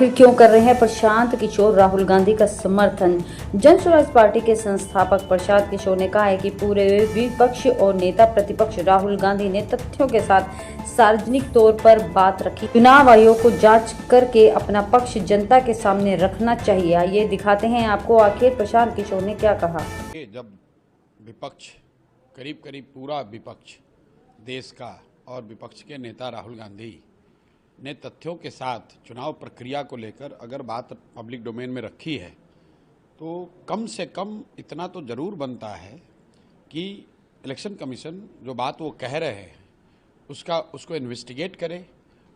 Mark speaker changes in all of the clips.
Speaker 1: आखिर क्यों कर रहे हैं प्रशांत किशोर राहुल गांधी का समर्थन? जन स्वराज पार्टी के संस्थापक प्रशांत किशोर ने कहा है कि पूरे विपक्ष और नेता प्रतिपक्ष राहुल गांधी ने तथ्यों के साथ सार्वजनिक तौर पर बात रखी। चुनाव आयोग को जांच करके अपना पक्ष जनता के सामने रखना चाहिए। ये दिखाते हैं आपको आखिर प्रशांत किशोर ने क्या कहा।
Speaker 2: जब विपक्ष करीब पूरा विपक्ष देश का और विपक्ष के नेता राहुल गांधी ने तथ्यों के साथ चुनाव प्रक्रिया को लेकर अगर बात पब्लिक डोमेन में रखी है तो कम से कम इतना तो ज़रूर बनता है कि इलेक्शन कमीशन जो बात वो कह रहे हैं उसको इन्वेस्टिगेट करे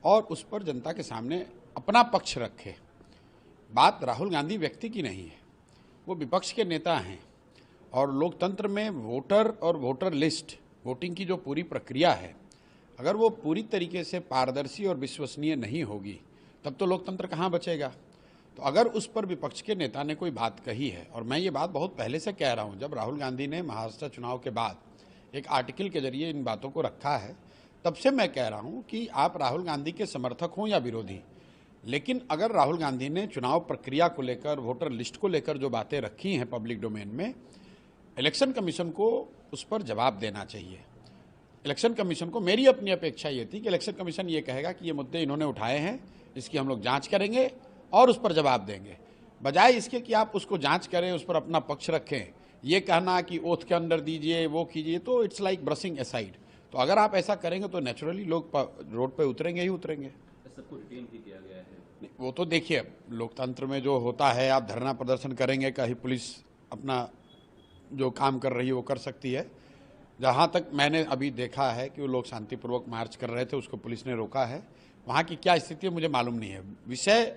Speaker 2: और उस पर जनता के सामने अपना पक्ष रखे। बात राहुल गांधी व्यक्ति की नहीं है, वो विपक्ष के नेता हैं और लोकतंत्र में वोटर और वोटर लिस्ट वोटिंग की जो पूरी प्रक्रिया है अगर वो पूरी तरीके से पारदर्शी और विश्वसनीय नहीं होगी तब तो लोकतंत्र कहाँ बचेगा। तो अगर उस पर विपक्ष के नेता ने कोई बात कही है, और मैं ये बात बहुत पहले से कह रहा हूँ, जब राहुल गांधी ने महाराष्ट्र चुनाव के बाद एक आर्टिकल के जरिए इन बातों को रखा है तब से मैं कह रहा हूँ कि आप राहुल गांधी के समर्थक हों या विरोधी, लेकिन अगर राहुल गांधी ने चुनाव प्रक्रिया को लेकर वोटर लिस्ट को लेकर जो बातें रखी हैं पब्लिक डोमेन में, इलेक्शन कमीशन को उस पर जवाब देना चाहिए। इलेक्शन कमीशन को मेरी अपनी अपेक्षा ये थी कि इलेक्शन कमीशन ये कहेगा कि ये मुद्दे इन्होंने उठाए हैं, इसकी हम लोग जांच करेंगे और उस पर जवाब देंगे, बजाय इसके कि आप उसको जांच करें, उस पर अपना पक्ष रखें। ये कहना कि ओथ के अंदर दीजिए, वो कीजिए, तो इट्स लाइक ब्रशिंग असाइड। तो अगर आप ऐसा करेंगे तो नेचुरली लोग रोड पे उतरेंगे ही उतरेंगे।
Speaker 3: सबको रिटेन भी किया गया है।
Speaker 2: वो तो देखिए लोकतंत्र में जो होता है, आप धरना प्रदर्शन करेंगे, कहीं पुलिस अपना जो काम कर रही है वो कर सकती है। जहाँ तक मैंने अभी देखा है कि वो लोग शांतिपूर्वक मार्च कर रहे थे, उसको पुलिस ने रोका है। वहाँ की क्या स्थिति है मुझे मालूम नहीं है। विषय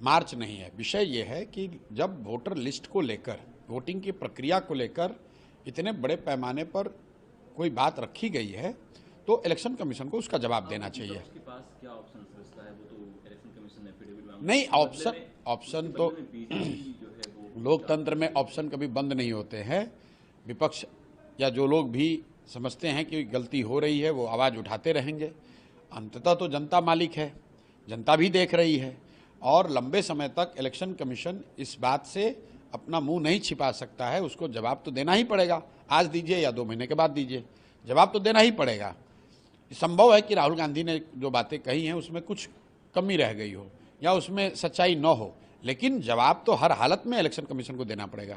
Speaker 2: मार्च नहीं है, विषय ये है कि जब वोटर लिस्ट को लेकर, वोटिंग की प्रक्रिया को लेकर इतने बड़े पैमाने पर कोई बात रखी गई है तो इलेक्शन कमीशन को उसका जवाब देना चाहिए।
Speaker 3: उसके पास क्या ऑप्शन है वो तो इलेक्शन कमीशन एफिडेविट
Speaker 2: नहीं, ऑप्शन तो लोकतंत्र में ऑप्शन कभी बंद नहीं होते हैं। विपक्ष या जो लोग भी समझते हैं कि गलती हो रही है वो आवाज़ उठाते रहेंगे। अंततः तो जनता मालिक है, जनता भी देख रही है और लंबे समय तक इलेक्शन कमीशन इस बात से अपना मुंह नहीं छिपा सकता है। उसको जवाब तो देना ही पड़ेगा, आज दीजिए या 2 महीने के बाद दीजिए, जवाब तो देना ही पड़ेगा। संभव है कि राहुल गांधी ने जो बातें कही हैं उसमें कुछ कमी रह गई हो या उसमें सच्चाई न हो, लेकिन जवाब तो हर हालत में इलेक्शन कमीशन को देना पड़ेगा।